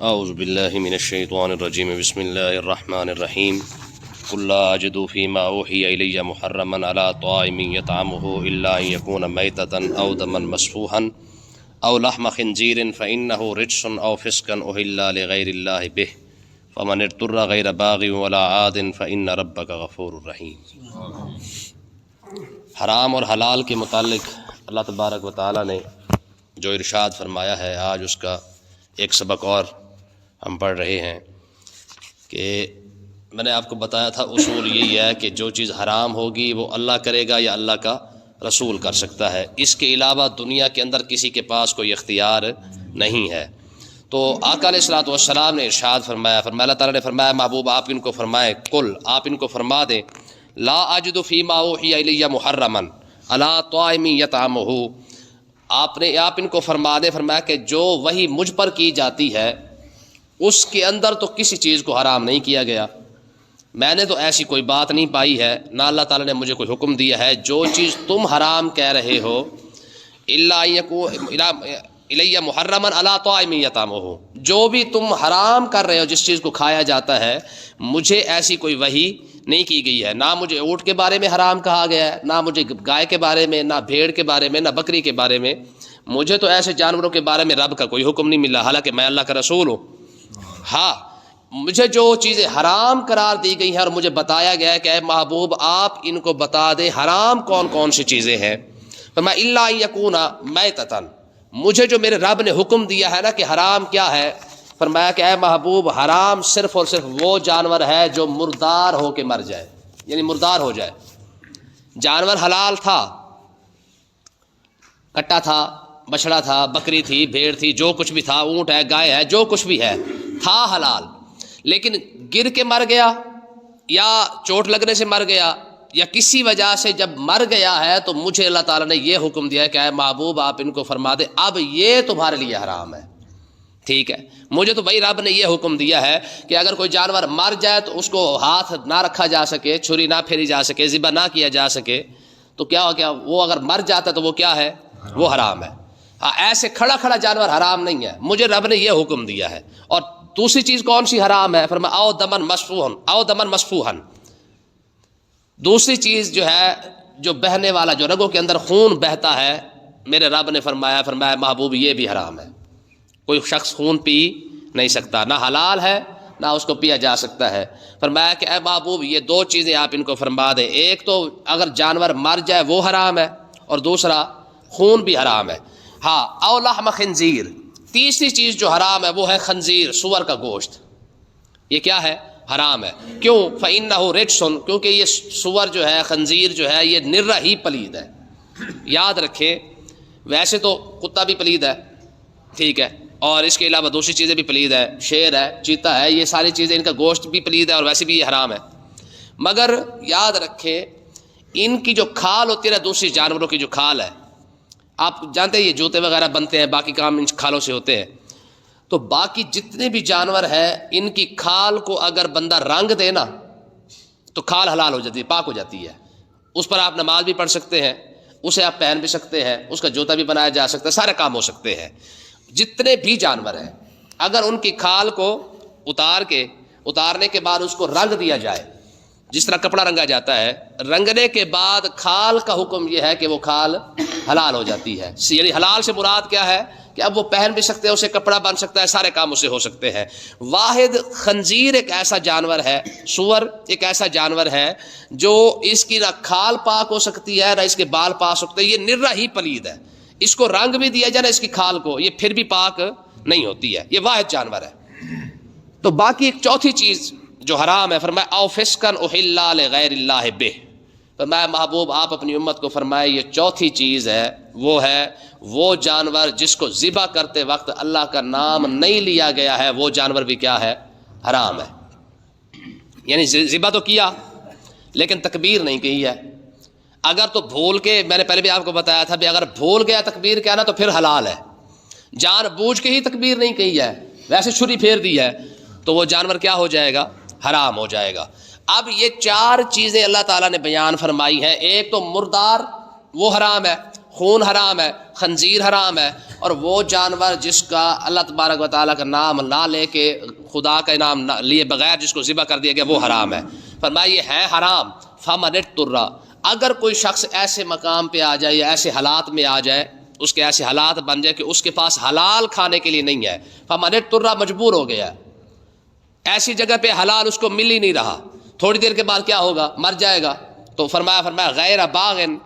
اعوذ باللہ من الشیطان الرجیم بسم اللہ الرحمن الرحیم قل لا اجد فیما اوحی الی محرما علی طاعم یطعمہ الا ان یکون میتۃ او دما مسفوحا او لحم خنزیر فانہ رجس او فسقا اہل لغیر اللہ بہ فمن اضطر غیر باغ ولا عاد فان ربک غفور رحیم۔ حرام اور حلال کے متعلق اللہ تبارک و تعالیٰ نے جو ارشاد فرمایا ہے، آج اس کا ایک سبق اور ہم پڑھ رہے ہیں کہ میں نے آپ کو بتایا تھا اصول یہی ہے کہ جو چیز حرام ہوگی وہ اللہ کرے گا یا اللہ کا رسول کر سکتا ہے، اس کے علاوہ دنیا کے اندر کسی کے پاس کوئی اختیار نہیں ہے۔ تو آقا علیہ الصلوۃ والسلام نے ارشاد فرمایا اللہ تعالیٰ نے فرمایا محبوب آپ ان کو فرمائیں، قل آپ ان کو فرما دیں، لا اجد فیما اوحی الی محرما علی طاعم یطعمہ، آپ ان کو فرما دیں، فرمایا کہ جو وحی مجھ پر کی جاتی ہے اس کے اندر تو کسی چیز کو حرام نہیں کیا گیا، میں نے تو ایسی کوئی بات نہیں پائی ہے، نہ اللہ تعالیٰ نے مجھے کوئی حکم دیا ہے جو چیز تم حرام کہہ رہے ہو الی محرما علی طاعم یطعمہ، جو بھی تم حرام کر رہے ہو جس چیز کو کھایا جاتا ہے، مجھے ایسی کوئی وحی نہیں کی گئی ہے، نہ مجھے اونٹ کے بارے میں حرام کہا گیا ہے، نہ مجھے گائے کے بارے میں، نہ بھیڑ کے بارے میں، نہ بکری کے بارے میں، مجھے تو ایسے جانوروں کے بارے میں رب کا کوئی حکم نہیں ملا، حالانکہ میں اللہ کا رسول ہوں۔ ہاں مجھے جو چیزیں حرام قرار دی گئی ہیں اور مجھے بتایا گیا ہے کہ اے محبوب آپ ان کو بتا دیں حرام کون کون سی چیزیں ہیں، فرمایا الا ان یکون میتۃ، مجھے جو میرے رب نے حکم دیا ہے نا کہ حرام کیا ہے، فرمایا کہ اے محبوب حرام صرف اور صرف وہ جانور ہے جو مردار ہو کے مر جائے، یعنی مردار ہو جائے۔ جانور حلال تھا، کٹا تھا، بچڑا تھا، بکری تھی، بھیڑ تھی، جو کچھ بھی تھا، اونٹ ہے، گائے ہے، جو کچھ بھی ہے تھا حلال، لیکن گر کے مر گیا یا چوٹ لگنے سے مر گیا یا کسی وجہ سے جب مر گیا ہے تو مجھے اللہ تعالیٰ نے یہ حکم دیا ہے کہ اے محبوب آپ ان کو فرما دیں اب یہ تمہارے لیے حرام ہے، ٹھیک ہے۔ مجھے تو بھائی رب نے یہ حکم دیا ہے کہ اگر کوئی جانور مر جائے تو اس کو ہاتھ نہ رکھا جا سکے، چھری نہ پھیری جا سکے، ذبح نہ کیا جا سکے، تو کیا ہو گیا، وہ اگر مر جاتا تو وہ کیا ہے، وہ حرام ہے۔ ہاں ایسے کھڑا کھڑا جانور حرام نہیں ہے، مجھے رب نے یہ حکم دیا ہے۔ اور دوسری چیز کون سی حرام ہے، فرمایا او دمن مسفوحا، دوسری چیز جو ہے جو بہنے والا، جو رگوں کے اندر خون بہتا ہے، میرے رب نے فرمایا محبوب یہ بھی حرام ہے، کوئی شخص خون پی نہیں سکتا، نہ حلال ہے نہ اس کو پیا جا سکتا ہے۔ فرمایا کہ اے محبوب یہ دو چیزیں آپ ان کو فرما دیں، ایک تو اگر جانور مر جائے وہ حرام ہے اور دوسرا خون بھی حرام ہے۔ ہاں او لحم خنزیر، تیسری چیز جو حرام ہے وہ ہے خنزیر، سور کا گوشت، یہ کیا ہے، حرام ہے۔ کیوں، فإنہ رجس، کیونکہ یہ سور جو ہے، خنزیر جو ہے، یہ نرہ ہی پلید ہے۔ یاد رکھیں ویسے تو کتا بھی پلید ہے، ٹھیک ہے، اور اس کے علاوہ دوسری چیزیں بھی پلید ہے، شیر ہے، چیتا ہے، یہ ساری چیزیں ان کا گوشت بھی پلید ہے اور ویسے بھی یہ حرام ہے۔ مگر یاد رکھیں ان کی جو کھال ہوتی ہے نا، دوسری جانوروں کی جو کھال ہے، آپ جانتے ہیں یہ جوتے وغیرہ بنتے ہیں، باقی کام ان کھالوں سے ہوتے ہیں، تو باقی جتنے بھی جانور ہیں ان کی کھال کو اگر بندہ رنگ دے نا تو کھال حلال ہو جاتی ہے، پاک ہو جاتی ہے، اس پر آپ نماز بھی پڑھ سکتے ہیں، اسے آپ پہن بھی سکتے ہیں، اس کا جوتا بھی بنایا جا سکتا ہے، سارے کام ہو سکتے ہیں۔ جتنے بھی جانور ہیں اگر ان کی کھال کو اتارنے کے بعد اس کو رنگ دیا جائے، جس طرح کپڑا رنگا جاتا ہے، رنگنے کے بعد کھال کا حکم یہ ہے کہ وہ کھال حلال ہو جاتی ہے۔ یعنی حلال سے مراد کیا ہے کہ اب وہ پہن بھی سکتے ہیں، اسے کپڑا بن سکتا ہے، سارے کام اسے ہو سکتے ہیں۔ واحد خنزیر ایک ایسا جانور ہے، سور ایک ایسا جانور ہے جو اس کی نہ کھال پاک ہو سکتی ہے نہ اس کے بال پاک ہو سکتے ہیں، یہ نرہ ہی پلید ہے، اس کو رنگ بھی دیا جائے نا اس کی کھال کو، یہ پھر بھی پاک نہیں ہوتی ہے، یہ واحد جانور ہے۔ تو باقی ایک چوتھی چیز جو حرام ہے، فرمایا او فسقا اہل لغیر اللہ بہ، فرمایا محبوب آپ اپنی امت کو فرمائے یہ چوتھی چیز ہے، وہ جانور جس کو ذبح کرتے وقت اللہ کا نام نہیں لیا گیا ہے، وہ جانور بھی کیا ہے، حرام ہے۔ یعنی ذبح تو کیا لیکن تکبیر نہیں کی ہے، اگر تو بھول کے، میں نے پہلے بھی آپ کو بتایا تھا بھی اگر بھول گیا تکبیر کہنا تو پھر حلال ہے، جان بوجھ کے ہی تکبیر نہیں کہی ہے، ویسے چھری پھیر دی ہے تو وہ جانور کیا ہو جائے گا، حرام ہو جائے گا۔ اب یہ چار چیزیں اللہ تعالیٰ نے بیان فرمائی ہیں، ایک تو مردار وہ حرام ہے، خون حرام ہے، خنزیر حرام ہے، اور وہ جانور جس کا اللہ تبارک و تعالیٰ کا نام نہ لے کے، خدا کا نام لیے بغیر جس کو ذبح کر دیا گیا، وہ حرام ہے۔ فرمایا یہ ہے حرام۔ فمن اضطر، اگر کوئی شخص ایسے مقام پہ آ جائے یا ایسے حالات میں آ جائے، اس کے ایسے حالات بن جائے کہ اس کے پاس حلال کھانے کے لیے نہیں ہے، فمن اضطر، مجبور ہو گیا ہے، ایسی جگہ پہ حلال اس کو مل ہی نہیں رہا، تھوڑی دیر کے بعد کیا ہوگا؟ مر جائے گا۔ تو فرمایا غیر باغن،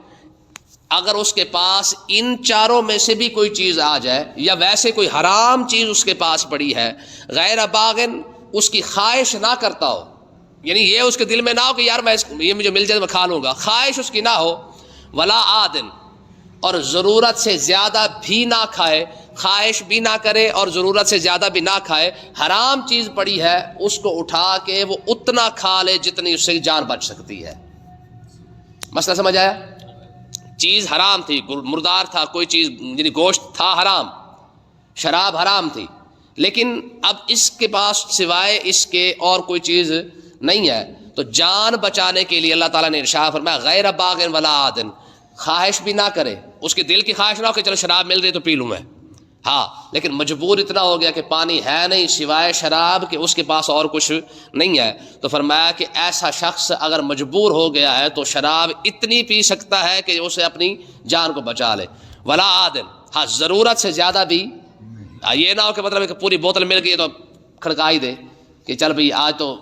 اگر اس کے پاس ان چاروں میں سے بھی کوئی چیز آ جائے یا ویسے کوئی حرام چیز اس کے پاس پڑی ہے، غیر باغن، اس کی خواہش نہ کرتا ہو، یعنی یہ اس کے دل میں نہ ہو کہ یار یہ مجھے مل جائے میں کھا لوں گا، خواہش اس کی نہ ہو، ولا عادن، اور ضرورت سے زیادہ بھی نہ کھائے، خواہش بھی نہ کرے اور ضرورت سے زیادہ بھی نہ کھائے، حرام چیز پڑی ہے اس کو اٹھا کے وہ اتنا کھا لے جتنی اس سے جان بچ سکتی ہے۔ مسئلہ سمجھ آیا؟ چیز حرام تھی، مردار تھا کوئی چیز، یعنی گوشت تھا حرام، شراب حرام تھی، لیکن اب اس کے پاس سوائے اس کے اور کوئی چیز نہیں ہے، تو جان بچانے کے لیے اللہ تعالیٰ نے ارشاد فرمایا غیر باغن ولا عادن، خواہش بھی نہ کرے، اس کے دل کی خواہش نہ ہو کہ چلو شراب مل رہی تو پی لوں میں، ہاں، لیکن مجبور اتنا ہو گیا کہ پانی ہے نہیں سوائے شراب کے، اس کے پاس اور کچھ نہیں ہے، تو فرمایا کہ ایسا شخص اگر مجبور ہو گیا ہے تو شراب اتنی پی سکتا ہے کہ اسے اپنی جان کو بچا لے، ولا عادن، ہاں ضرورت سے زیادہ بھی، یہ نہ ہو کہ مطلب کہ پوری بوتل مل گئی تو کھڑکا ہی دے کہ چل بھئی آج تو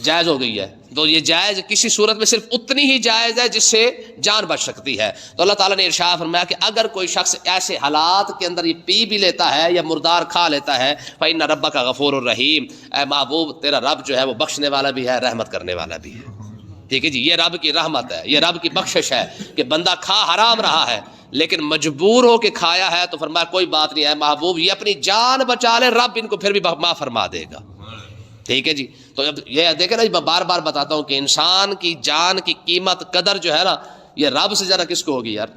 جائز ہو گئی ہے، تو یہ جائز کسی صورت میں صرف اتنی ہی جائز ہے جس سے جان بچ سکتی ہے۔ تو اللہ تعالیٰ نے ارشاد فرمایا کہ اگر کوئی شخص ایسے حالات کے اندر یہ پی بھی لیتا ہے یا مردار کھا لیتا ہے، فَإِنَّ رَبَّكَ غَفُورٌ رَحِيمٌ، اے محبوب تیرا رب جو ہے وہ بخشنے والا بھی ہے، رحمت کرنے والا بھی ہے۔ ٹھیک ہے جی، یہ رب کی رحمت ہے، یہ رب کی بخشش ہے کہ بندہ کھا حرام رہا ہے لیکن مجبور ہو کے کھایا ہے، تو فرمایا کوئی بات نہیں ہے محبوب، یہ اپنی جان بچا لے، رب ان کو پھر بھی معاف فرما دے گا۔ ٹھیک ہے جی، تو اب یہ دیکھیں نا، میں بار بار بتاتا ہوں کہ انسان کی جان کی قیمت قدر جو ہے نا، یہ رب سے ذرا کس کو ہوگی یار؟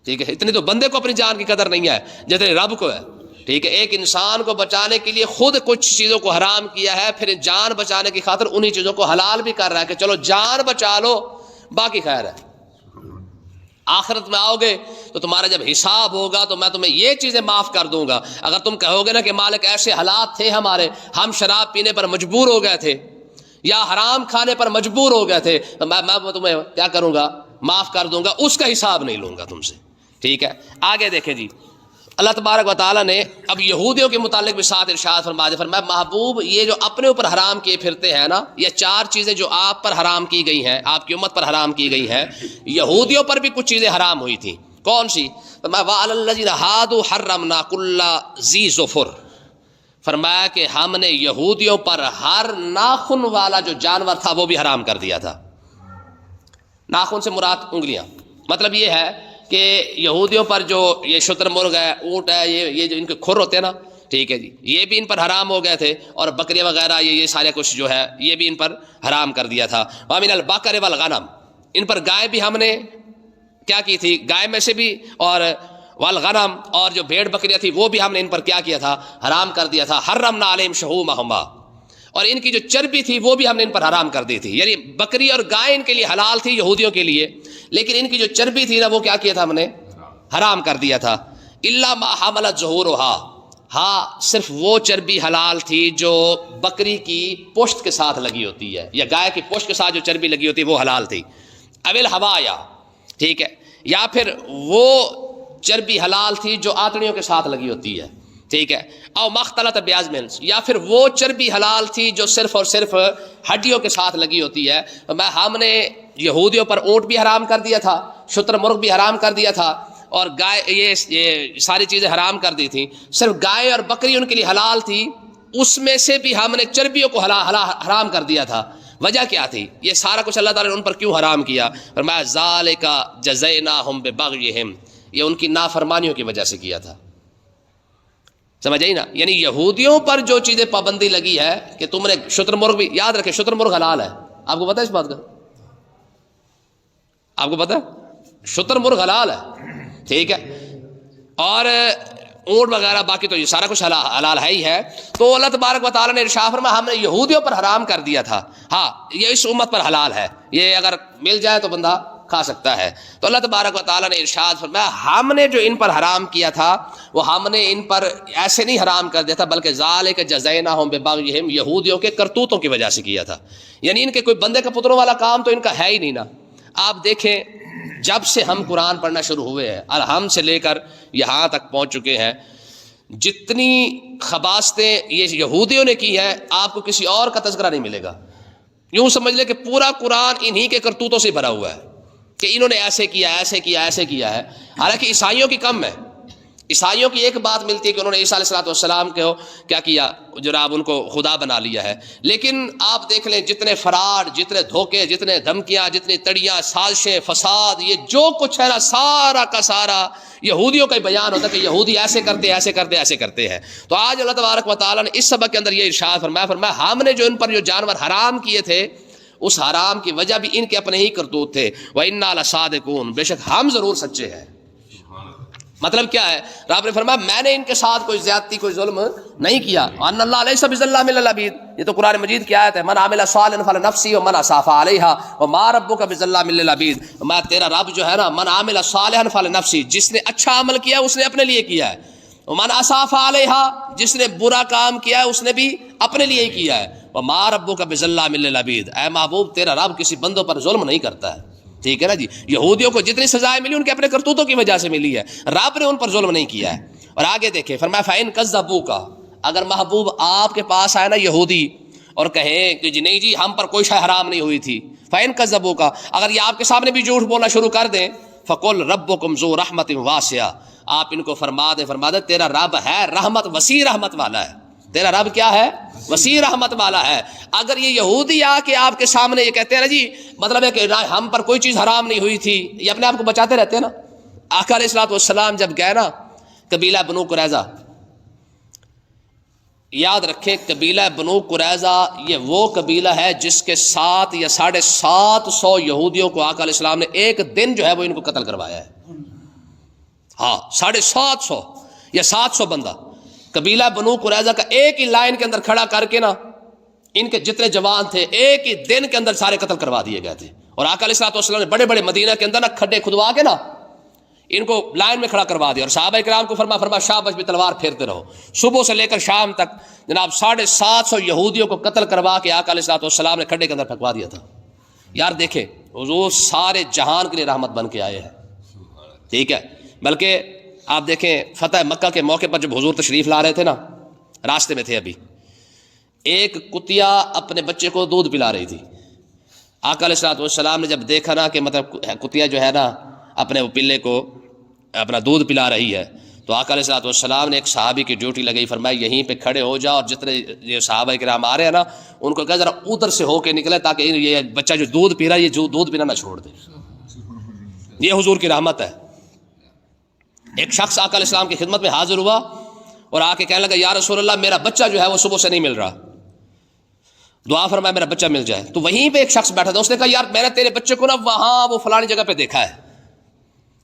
ٹھیک ہے، اتنی تو بندے کو اپنی جان کی قدر نہیں ہے جتنی رب کو ہے۔ ٹھیک ہے، ایک انسان کو بچانے کے لیے خود کچھ چیزوں کو حرام کیا ہے، پھر جان بچانے کی خاطر انہی چیزوں کو حلال بھی کر رہا ہے کہ چلو جان بچا لو باقی خیر ہے، آخرت میں آؤ گے تو تمہارا جب حساب ہوگا تو میں تمہیں یہ چیزیں معاف کر دوں گا۔ اگر تم کہو گے نا کہ مالک ایسے حالات تھے ہمارے، ہم شراب پینے پر مجبور ہو گئے تھے یا حرام کھانے پر مجبور ہو گئے تھے، تو میں تمہیں کیا کروں گا؟ معاف کر دوں گا، اس کا حساب نہیں لوں گا تم سے۔ ٹھیک ہے، آگے دیکھیں جی، اللہ تبارک و تعالیٰ نے اب یہودیوں کے متعلق بھی ساتھ ارشاد فرمایا محبوب یہ جو اپنے اوپر حرام کیے پھرتے ہیں نا، یہ چار چیزیں جو آپ پر حرام کی گئی ہیں، آپ کی امت پر حرام کی گئی ہیں، یہودیوں پر بھی کچھ چیزیں حرام ہوئی تھیں۔ کون سی؟ وَعَلَى الَّذِينَ هَادُوا حَرَّمْنَا كُلَّ ذِي ظُفُرٍ، فرمایا کہ ہم نے یہودیوں پر ہر ناخن والا جو جانور تھا وہ بھی حرام کر دیا تھا۔ ناخن سے مراد انگلیاں، مطلب یہ ہے کہ یہودیوں پر جو یہ شتر مرغ ہے، اونٹ ہے، یہ جو ان کے کھر ہوتے ہیں نا، ٹھیک ہے جی، یہ بھی ان پر حرام ہو گئے تھے، اور بکریاں وغیرہ یہ سارے کچھ جو ہے یہ بھی ان پر حرام کر دیا تھا۔ وَمِنَ الْبَقَرِ وَالْغَنَمِ، ان پر گائے بھی ہم نے کیا کی تھی، گائے میں سے بھی، اور والغنم، اور جو بھیڑ بکریاں تھی وہ بھی ہم نے ان پر کیا کیا تھا، حرام کر دیا تھا۔ حرمنا علیہم شحومہما، اور ان کی جو چربی تھی وہ بھی ہم نے ان پر حرام کر دی تھی، یعنی بکری اور گائے ان کے لیے حلال تھی یہودیوں کے لیے، لیکن ان کی جو چربی تھی نا وہ کیا کیا تھا ہم نے، حرام کر دیا تھا۔ الا ما حملت ظہورها، ہاں صرف وہ چربی حلال تھی جو بکری کی پشت کے ساتھ لگی ہوتی ہے، یا گائے کی پشت کے ساتھ جو چربی لگی ہوتی ہے وہ حلال تھی۔ اویل ہوایا، ٹھیک ہے، یا پھر وہ چربی حلال تھی جو آتڑیوں کے ساتھ لگی ہوتی ہے، ٹھیک ہے، او مختلط بعظم، یا پھر وہ چربی حلال تھی جو صرف اور صرف ہڈیوں کے ساتھ لگی ہوتی ہے۔ ہم نے یہودیوں پر اونٹ بھی حرام کر دیا تھا، شتر مرغ بھی حرام کر دیا تھا، اور گائے، یہ ساری چیزیں حرام کر دی تھی، صرف گائے اور بکری ان کے لیے حلال تھی، اس میں سے بھی ہم نے چربیوں کو حرام کر دیا تھا۔ وجہ کیا تھی؟ یہ سارا کچھ اللہ تعالیٰ نے ان پر کیوں حرام کیا؟ فرمایا ذالک جزیناہم ببغیہم، یہ ان کی نافرمانیوں کی وجہ سے کیا تھا۔ سمجھ آئی نا؟ یعنی یہودیوں پر جو چیزیں پابندی لگی ہے کہ تم نے شتر مرغ بھی، یاد رکھے شتر مرغ حلال ہے، آپ کو پتہ ہے اس بات کا؟ آپ کو پتہ ہے شتر مرغ حلال ہے، ٹھیک ہے، اور اونٹ وغیرہ باقی تو یہ سارا کچھ حلال ہے ہی ہے۔ تو اللہ تبارک و تعالیٰ نے ارشاد فرمایا ہم نے یہودیوں پر حرام کر دیا تھا، ہاں یہ اس امت پر حلال ہے، یہ اگر مل جائے تو بندہ کھا سکتا ہے. تو اللہ تبارک و تعالیٰ نے ارشاد فرمایا ہم نے جو ان پر حرام کیا تھا وہ ہم نے ان پر ایسے نہیں حرام کر دیا تھا بلکہ ذالک جزیناہم ببغیہم، یہودیوں کے کرتوتوں کی وجہ سے کیا تھا. یعنی ان کے کوئی بندے کا پتروں والا کام تو ان کا ہے ہی نہیں نا. آپ دیکھیں جب سے ہم قرآن پڑھنا شروع ہوئے ہیں الحم سے لے کر یہاں تک پہنچ چکے ہیں، جتنی خباستیں یہ یہودیوں نے کی ہیں آپ کو کسی اور کا تذکرہ نہیں ملے گا. یوں سمجھ لے کہ پورا قرآن انہی کے کرتوتوں سے بھرا ہوا ہے کہ انہوں نے ایسے کیا ایسے کیا ایسے کیا ہے. حالانکہ عیسائیوں کی کم ہے. عیسائیوں کی ایک بات ملتی ہے کہ انہوں نے عیسیٰ علیہ السلام کو کیا کیا، جناب ان کو خدا بنا لیا ہے. لیکن آپ دیکھ لیں جتنے فراڈ، جتنے دھوکے، جتنے دھمکیاں، جتنی تڑیاں، سازشیں، فساد، یہ جو کچھ ہے نا سارا کا سارا یہودیوں کا ہی بیان ہوتا ہے کہ یہودی ایسے کرتے ایسے کرتے ایسے کرتے ہیں. تو آج اللہ تبارک و تعالیٰ نے اس سبق کے اندر یہ ارشاد فرمایا ہم نے جو ان پر جو جانور حرام کیے تھے اس حرام کی وجہ بھی ان کے اپنے ہی کرتوت تھے. وَإِنَّا لَصَادِقُونَ، بے شک ہم ضرور سچے ہیں. مطلب کیا ہے؟ رب نے فرمایا میں نے ان کے ساتھ کوئی زیادتی کوئی ظلم نہیں کیا. ان اللہ لیس بظلام للعبید، یہ تو قرآن مجید کی آیت ہے. من عمل صالحا فلنفسہ ومن اساء فعلیہا وما ربک بظلام للعبید. میں تیرا رب جو ہے نا من عمل صالحا فلنفسہ، جس نے اچھا عمل کیا اس نے اپنے لیے کیا ہے. ومن اساء فعلیہا، جس نے برا کام کیا ہے اس نے بھی اپنے لیے ہی کیا ہے. وما ربک بظلام للعبید، اے محبوب تیرا رب کسی بندوں پر ظلم نہیں کرتا ہے. ٹھیک ہے نا جی. یہودیوں کو جتنی سزائیں ملی ان کے اپنے کرتوتوں کی وجہ سے ملی ہے، رب نے ان پر ظلم نہیں کیا ہے. اور آگے دیکھیں فرمایا فَإِن كَذَّبُوكَ، اگر محبوب آپ کے پاس آئے نا یہودی اور کہیں کہ جی نہیں جی ہم پر کوئی شے حرام نہیں ہوئی تھی، فَإِن كَذَّبُوكَ، اگر یہ آپ کے سامنے بھی جھوٹ بولنا شروع کر دیں، فَقُلْ رَبُّكُمْ ذُو رَحْمَةٍ وَاسِعَةٍ، آپ ان کو فرما دے تیرا رب ہے رحمت، وسیع رحمت والا ہے. تیرا رب کیا ہے؟ وسیع رحمت والا ہے. اگر یہ یہودی آ کے آپ کے سامنے یہ کہتے ہیں نا جی مطلب ہے کہ ہم پر کوئی چیز حرام نہیں ہوئی تھی، یہ اپنے آپ کو بچاتے رہتے ہیں نا. آقا علیہ الصلوۃ والسلام جب گئے نا قبیلہ بنو قریظہ، یاد رکھیں قبیلہ بنو قریظہ یہ وہ قبیلہ ہے جس کے 7 یا 750 یہودیوں کو آقا علیہ السلام نے ایک دن جو ہے وہ ان کو قتل کروایا ہے. ہاں 750 یا 700 بندہ قبیلہ بنو قریظہ کا ایک ہی لائن کے اندر کھڑا کر کے نا ان کے جتنے جوان تھے ایک ہی دن کے اندر سارے قتل کروا دیے گئے تھے. اور آقا علیہ الصلوۃ والسلام نے بڑے بڑے مدینہ کے اندر نا کھڈے کھدوا کے نا ان کو لائن میں کھڑا کروا دیا. اور صحابہ کرام کو فرما شاباش بھی تلوار پھیرتے رہو. صبح سے لے کر شام تک جناب 750 یہودیوں کو قتل کروا کے آقا علیہ الصلوۃ والسلام نے کھڈے کے اندر پھینکوا دیا تھا. یار دیکھیں حضور سارے جہان کے لیے رحمت بن کے آئے ہیں. ٹھیک ہے. بلکہ آپ دیکھیں فتح مکہ کے موقع پر جب حضور تشریف لا رہے تھے نا، راستے میں تھے ابھی، ایک کتیا اپنے بچے کو دودھ پلا رہی تھی. آقا علیہ الصلوۃ والسلام نے جب دیکھا نا کہ مطلب کتیا جو ہے نا اپنے پلے کو اپنا دودھ پلا رہی ہے، تو آقا علیہ الصلوۃ والسلام نے ایک صحابی کی ڈیوٹی لگائی، فرمایا یہیں پہ کھڑے ہو جاؤ اور جتنے یہ صحابہ کرام آ رہے ہیں نا ان کو کہا ذرا ادھر سے ہو کے نکلے تاکہ یہ بچہ جو دودھ پی رہا ہے یہ دودھ پینا نہ چھوڑ دے. یہ حضور کی رحمت ہے. ایک شخص آقا علیہ السلام کی خدمت میں حاضر ہوا اور آ کے کہنے لگا یا رسول اللہ میرا بچہ جو ہے وہ صبح سے نہیں مل رہا، دعا فرمائے میرا بچہ مل جائے. تو وہیں پہ ایک شخص بیٹھا تھا، اس نے کہا یار میں نے تیرے بچے کو نا وہاں وہ فلانی جگہ پہ دیکھا ہے.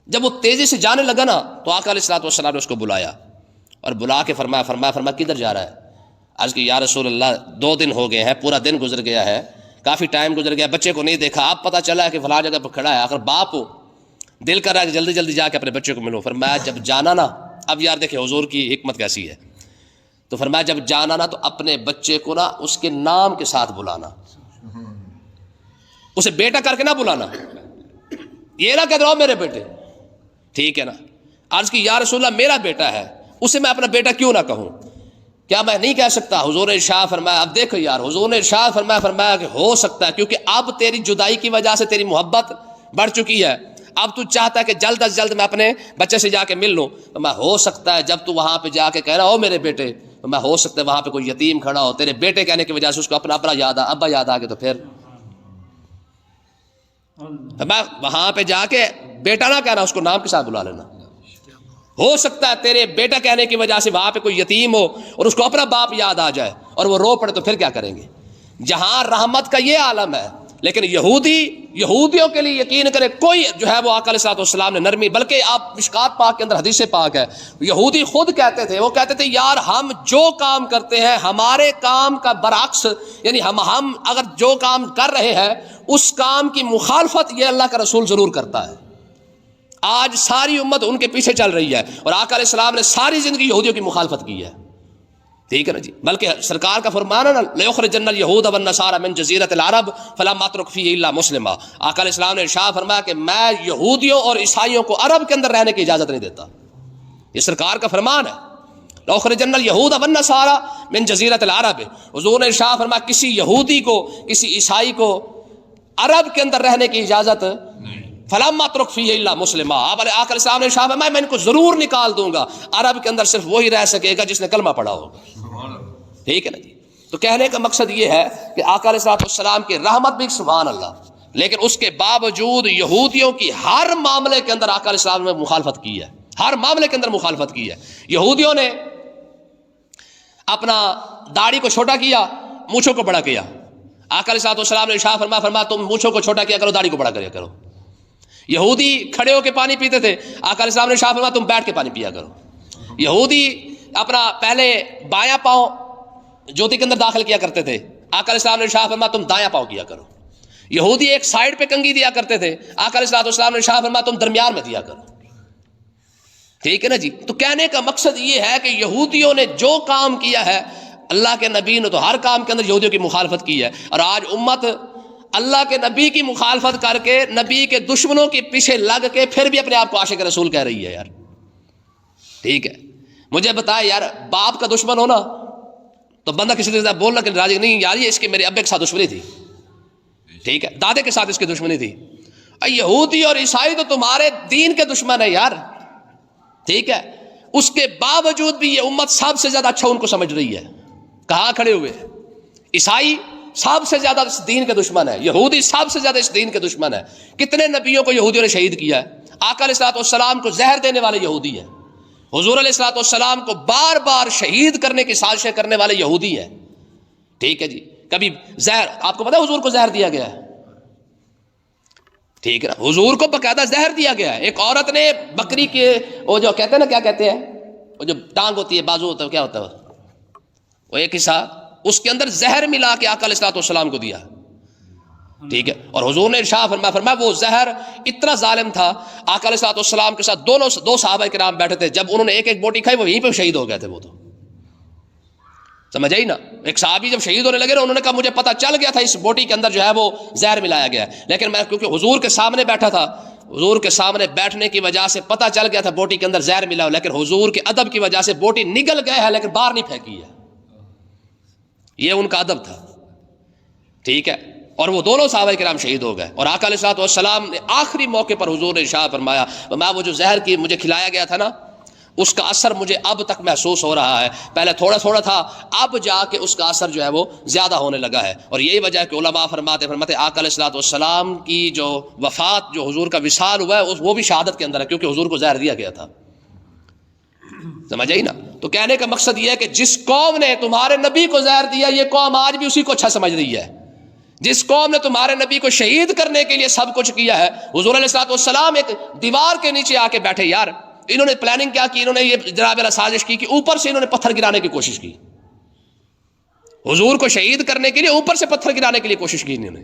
جب وہ تیزی سے جانے لگا نا تو آقا علیہ الصلوۃ والسلام نے اس کو بلایا اور بلا کے فرمایا کدھر جا رہا ہے؟ عرض کی یا رسول اللہ 2 دن ہو گئے ہیں، پورا دن گزر گیا ہے، کافی ٹائم گزر گیا، بچے کو نہیں دیکھا. اب پتہ چلا ہے کہ فلاں جگہ پہ کھڑا ہے. اگر باپ ہو دل کر رہا ہے کہ جلدی جلدی جا کے اپنے بچے کو ملو. فرمایا جب جانا نا، اب یار دیکھیں حضور کی حکمت کیسی ہے، تو فرمایا جب جانا نا تو اپنے بچے کو نا اس کے نام کے ساتھ بلانا، اسے بیٹا کر کے نہ بلانا، یہ نہ کہہ رہا ہو میرے بیٹے. ٹھیک ہے نا. عرض کی یا رسول اللہ میرا بیٹا ہے، اسے میں اپنا بیٹا کیوں نہ کہوں؟ کیا میں نہیں کہہ سکتا؟ حضور نے ارشاد فرمایا، اب دیکھو یار حضور نے ارشاد فرمایا کہ ہو سکتا ہے کیونکہ اب تیری جدائی کی وجہ سے تیری محبت بڑھ چکی ہے، اب تو چاہتا ہے کہ جلد از جلد میں اپنے بچے سے جا کے مل لوں. تو میں ہو سکتا ہے جب تو وہاں پہ جا کے کہہ رہا ہو میرے بیٹے، تو میں ہو سکتا ہے وہاں پہ کوئی یتیم کھڑا ہو، تیرے بیٹے کہنے کی وجہ سے اس کو اپنا ابا یاد آ گئے، تو پھر میں وہاں پہ جا کے بیٹا نہ کہنا، اس کو نام کے ساتھ بلا لینا. ہو سکتا ہے تیرے بیٹا کہنے کی وجہ سے وہاں پہ کوئی یتیم ہو اور اس کو اپنا باپ یاد آ جائے اور وہ رو پڑے، تو پھر کیا کریں گے؟ جہاں رحمت کا یہ عالم ہے لیکن یہودیوں کے لیے یقین کرے کوئی جو ہے وہ آقا علیہ الصلوۃ والسلام نے نرمی، بلکہ آپ مشکات پاک کے اندر حدیث پاک ہے، یہودی خود کہتے تھے، وہ کہتے تھے یار ہم جو کام کرتے ہیں ہمارے کام کا برعکس، یعنی ہم اگر جو کام کر رہے ہیں اس کام کی مخالفت یہ اللہ کا رسول ضرور کرتا ہے۔ آج ساری امت ان کے پیچھے چل رہی ہے، اور آقا علیہ السلام نے ساری زندگی یہودیوں کی مخالفت کی ہے، ٹھیک ہے نا جی۔ بلکہ سرکار کا فرمان ہے نا، لَيُخْرِجَنَّ الْيَهُودَ وَالنَّصَارَى مِنْ جَزِيرَةِ الْعَرَبِ فَلَمْ أَتْرُكْ فِيهِ إِلَّا مُسْلِمًا۔ آقا علیہ السلام نے ارشاد فرمایا کہ میں یہودیوں اور عیسائیوں کو عرب کے اندر رہنے کی اجازت نہیں دیتا، یہ سرکار کا فرمان ہے، لَيُخْرِجَنَّ الْيَهُودَ وَالنَّصَارَى مِنْ جَزِيرَةِ الْعَرَبِ۔ حضور نے ارشاد فرمایا کسی یہودی کو، کسی عیسائی کو عرب کے اندر رہنے کی اجازت فَلَمْ أَتْرُكْ فِيهِ إِلَّا مُسْلِمًا۔ آقا علیہ السلام نے ارشاد فرمایا میں ان کو ضرور نکال دوں گا، عرب کے اندر صرف وہی رہ سکے گا جس نے کلمہ پڑھا ہوگا، ٹھیک ہے نا جی۔ تو کہنے کا مقصد یہ ہے کہ آقا علیہ السلام کی رحمت بھی سبحان اللہ، لیکن اس کے باوجود یہودیوں کی ہر معاملے کے اندر آقا علیہ السلام نے مخالفت کی ہے، ہر معاملے کے اندر مخالفت کی ہے۔ یہودیوں نے اپنا داڑھی کو چھوٹا کیا، مونچھوں کو بڑا کیا۔ آقا علیہ السلام نے ارشاد فرمایا تم مونچھوں کو چھوٹا کیا کرو، داڑھی کو بڑا کیا کرو۔ یہودی کھڑے ہو کے پانی پیتے تھے، آقا علیہ السلام نے ارشاد فرمایا تم بیٹھ کے پانی پیا کرو۔ یہودی اپنا پہلے بایاں پاؤں جوتی کے اندر داخل کیا کرتے تھے، آقا علیہ السلام نے ارشاد فرمایا تم دایاں پاؤں کیا کرو۔ یہودی ایک سائیڈ پہ کنگھی دیا کرتے تھے، آقا علیہ السلام نے ارشاد فرمایا تم درمیان میں دیا کرو، ٹھیک ہے نا جی۔ تو کہنے کا مقصد یہ ہے کہ یہودیوں نے جو کام کیا ہے، اللہ کے نبی نے تو ہر کام کے اندر یہودیوں کی مخالفت کی ہے، اور آج امت اللہ کے نبی کی مخالفت کر کے نبی کے دشمنوں کے پیچھے لگ کے پھر بھی اپنے آپ کو عاشق رسول کہہ رہی ہے یار، ٹھیک ہے۔ مجھے بتائے یار، باپ کا دشمن ہونا تو بندہ کسی کے ساتھ بولنا کہ راضی نہیں یار یہ اس کے میرے ابے کے ساتھ دشمنی تھی، ٹھیک ہے، دادے کے ساتھ اس کی دشمنی تھی۔ یہودی اور عیسائی تو تمہارے دین کے دشمن ہے یار، ٹھیک ہے، اس کے باوجود بھی یہ امت سب سے زیادہ اچھا ان کو سمجھ رہی ہے۔ کہاں کھڑے ہوئے؟ عیسائی سب سے زیادہ اس دین کے دشمن ہے، یہودی سب سے زیادہ اس دین کے دشمن ہے۔ کتنے نبیوں کو یہودیوں نے شہید کیا ہے؟ آقا علیہ السلام کو زہر دینے والے یہودی ہیں، حضور علیہ السلام کو بار بار شہید کرنے کی سازشیں کرنے والے یہودی ہیں، ٹھیک ہے جی۔ کبھی زہر، آپ کو پتا ہے حضور کو زہر دیا گیا ہے، ٹھیک ہے نا، حضور کو باقاعدہ زہر دیا گیا ہے۔ ایک عورت نے بکری کے وہ جو کہتے ہیں نا، کیا کہتے ہیں، وہ جو ٹانگ ہوتی ہے، بازو ہوتا ہے، کیا ہوتا ہے وہ ایک حصہ، اس کے اندر زہر ملا کے آقا علیہ السلام کو دیا، ٹھیک ہے۔ اور حضور نے ارشاد فرمایا وہ زہر اتنا ظالم تھا، آقا علیہ السلام کے ساتھ دو صحابہ کرام بیٹھے تھے، جب انہوں نے ایک ایک بوٹی کھائی وہ یہیں پہ شہید ہو گئے تھے، وہ تو سمجھ آئی نا۔ ایک صحابی جب شہید ہونے لگے انہوں نے کہا مجھے پتا چل گیا تھا اس بوٹی کے اندر جو ہے وہ زہر ملایا گیا ہے، لیکن میں کیونکہ حضور کے سامنے بیٹھا تھا، حضور کے سامنے بیٹھنے کی وجہ سے پتا چل گیا تھا بوٹی کے اندر زہر ملا، لیکن حضور کے ادب کی وجہ سے بوٹی نگل گئے ہے لیکن باہر نہیں پھینکی ہے، یہ ان کا ادب تھا، ٹھیک ہے۔ اور وہ دونوں صحابہ کرام شہید ہو گئے، اور آقا علیہ السلام نے آخری موقع پر حضور نے ارشاد فرمایا میں وہ جو زہر کی مجھے کھلایا گیا تھا نا، اس کا اثر مجھے اب تک محسوس ہو رہا ہے، پہلے تھوڑا تھوڑا تھا، اب جا کے اس کا اثر جو ہے وہ زیادہ ہونے لگا ہے۔ اور یہی وجہ ہے کہ علماء فرماتے آقا علیہ السلام کی جو وفات، جو حضور کا وصال ہوا ہے، وہ بھی شہادت کے اندر ہے، کیونکہ حضور کو زہر دیا گیا تھا، سمجھ آئی نا۔ تو کہنے کا مقصد یہ ہے کہ جس قوم نے تمہارے نبی کو زہر دیا، یہ قوم آج بھی اسی کو اچھا سمجھ رہی ہے۔ جس قوم نے تمہارے نبی کو شہید کرنے کے لیے سب کچھ کیا ہے، حضور علیہ السلام ایک دیوار کے نیچے آ کے بیٹھے، یار انہوں نے پلاننگ کیا کی، انہوں نے یہ جناب سازش کی کہ اوپر سے انہوں نے پتھر گرانے کی کوشش کی، حضور کو شہید کرنے کے لیے اوپر سے پتھر گرانے کے لیے کوشش کی انہوں نے۔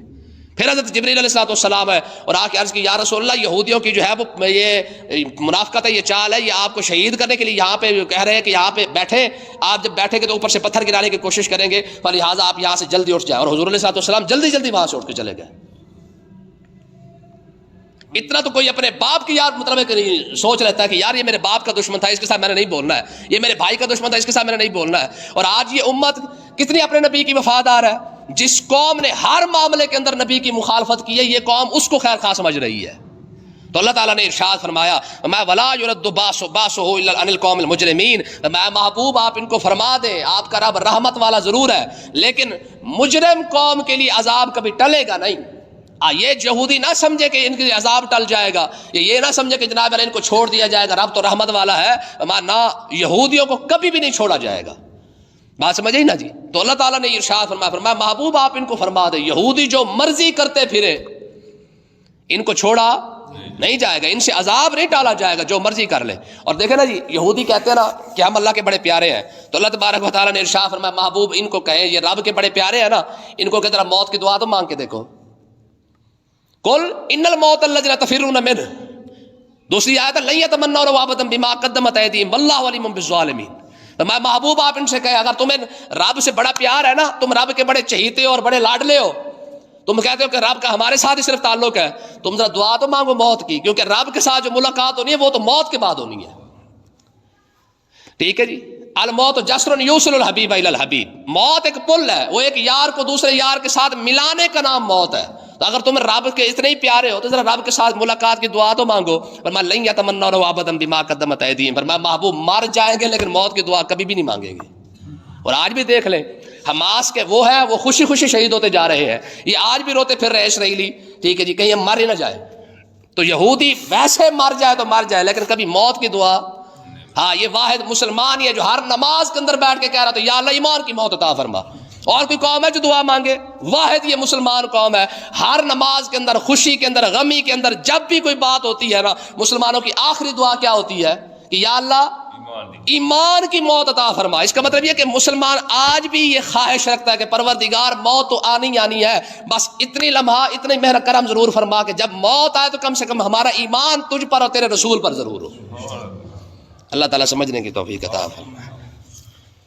پھر حضرت جبریل علیہ السلام ہے اور آ کے عرض کی یا رسول اللہ، یہودیوں کی جو ہے وہ یہ منافقت ہے، یہ چال ہے، یہ آپ کو شہید کرنے کے لیے یہاں پہ کہہ رہے ہیں کہ یہاں پہ بیٹھے، آپ جب بیٹھیں گے تو اوپر سے پتھر گرانے کی کوشش کریں گے، فلہٰذا آپ یہاں سے جلدی اٹھ جائیں۔ اور حضور علیہ السلام جلدی جلدی وہاں سے اٹھ کے چلے گئے۔ اتنا تو کوئی اپنے باپ کی یار مطلب سوچ لیتا ہے کہ یار یہ میرے باپ کا دشمن تھا، اس کے ساتھ میں نے نہیں بولنا ہے، یہ میرے بھائی کا دشمن تھا، اس کے ساتھ میں نے نہیں بولنا ہے۔ اور آج یہ امت کتنی اپنے نبی کی وفادار ہے، جس قوم نے ہر معاملے کے اندر نبی کی مخالفت کی ہے، یہ قوم اس کو خیر خواہ سمجھ رہی ہے۔ تو اللہ تعالیٰ نے ارشاد فرمایا میں ولا یرد باسہ الا عن القوم المجرمین، میں محبوب آپ ان کو فرما دیں آپ کا رب رحمت والا ضرور ہے، لیکن مجرم قوم کے لیے عذاب کبھی ٹلے گا نہیں۔ یہ یہودی نہ سمجھے کہ ان کے عذاب ٹل جائے گا، یہ نہ سمجھے کہ جناب ان کو چھوڑ دیا جائے گا، رب تو رحمت والا ہے، نہ یہودیوں کو کبھی بھی نہیں چھوڑا جائے گا۔ بات سمجھ آئی نا جی؟ تو اللہ تعالیٰ نے ارشاد فرمایا محبوب آپ ان کو فرما دے یہودی جو مرضی کرتے پھرے ان کو چھوڑا نہیں جائے گا، ان سے عذاب نہیں ٹالا جائے گا، جو مرضی کر لے۔ اور دیکھیں نا جی، یہودی کہتے ہیں نا کہ ہم اللہ کے بڑے پیارے ہیں، تو اللہ تبارک و تعالیٰ نے ارشاد فرمایا محبوب ان کو کہیں یہ رب کے بڑے پیارے ہیں نا، ان کو کہ ذرا موت کی دعا تو مانگ کے دیکھو، قل ان الموت الذی تفرون منہ۔ دوسری آیت لن یتمنوا ابدا بما قدمت ایدیہم واللہ علیم بالظالمین۔ میں محبوب آپ ان سے کہے اگر تمہیں رب سے بڑا پیار ہے نا، تم رب کے بڑے چہیتے ہو اور بڑے لاڈلے ہو، تم کہتے ہو کہ رب کا ہمارے ساتھ ہی صرف تعلق ہے، تم ذرا دعا تو مانگو موت کی، کیونکہ رب کے ساتھ جو ملاقات ہونی ہے وہ تو موت کے بعد ہونی ہے۔ ٹھیک ہے جی؟ الموت جسر یوصل الحبیب الی الحبیب، موت ایک پل ہے، وہ ایک یار کو دوسرے یار کے ساتھ ملانے کا نام موت ہے۔ تو اگر تم رب کے اتنے ہی پیارے ہو تو ذرا رب کے ساتھ ملاقات کی دعا تو مانگو۔ فرمایا لن یتمنوا ابدا بما قدمت ایدیہم، فرمایا محبوب مر جائیں گے لیکن موت کی دعا کبھی بھی نہیں مانگیں گے۔ اور آج بھی دیکھ لیں حماس کے وہ ہیں، وہ خوشی خوشی شہید ہوتے جا رہے ہیں، یہ آج بھی روتے پھر رہے اسرائیلی، ٹھیک ہے جی، کہیں ہم مر ہی نہ جائے۔ تو یہودی ویسے مر جائے تو مر جائے لیکن کبھی موت کی دعا، ہاں یہ واحد مسلمان یہ جو ہر نماز کے اندر بیٹھ کے کہہ رہا تو یا اللہ ایمان کی موت عطا فرما۔ اور کوئی قوم ہے جو دعا مانگے؟ واحد یہ مسلمان قوم ہے، ہر نماز کے اندر، خوشی کے اندر، غمی کے اندر، جب بھی کوئی بات ہوتی ہے نا، مسلمانوں کی آخری دعا کیا ہوتی ہے کہ یا اللہ ایمان کی موت عطا فرما۔ اس کا مطلب یہ کہ مسلمان آج بھی یہ خواہش رکھتا ہے کہ پروردگار موت تو آنی آنی ہے، بس اتنی لمحہ اتنی میرا کرم ضرور فرما کہ جب موت آئے تو کم سے کم ہمارا ایمان تجھ پر اور تیرے رسول پر ضرور ہو۔ اللہ تعالیٰ سمجھنے کی توفیق عطا فرمائے۔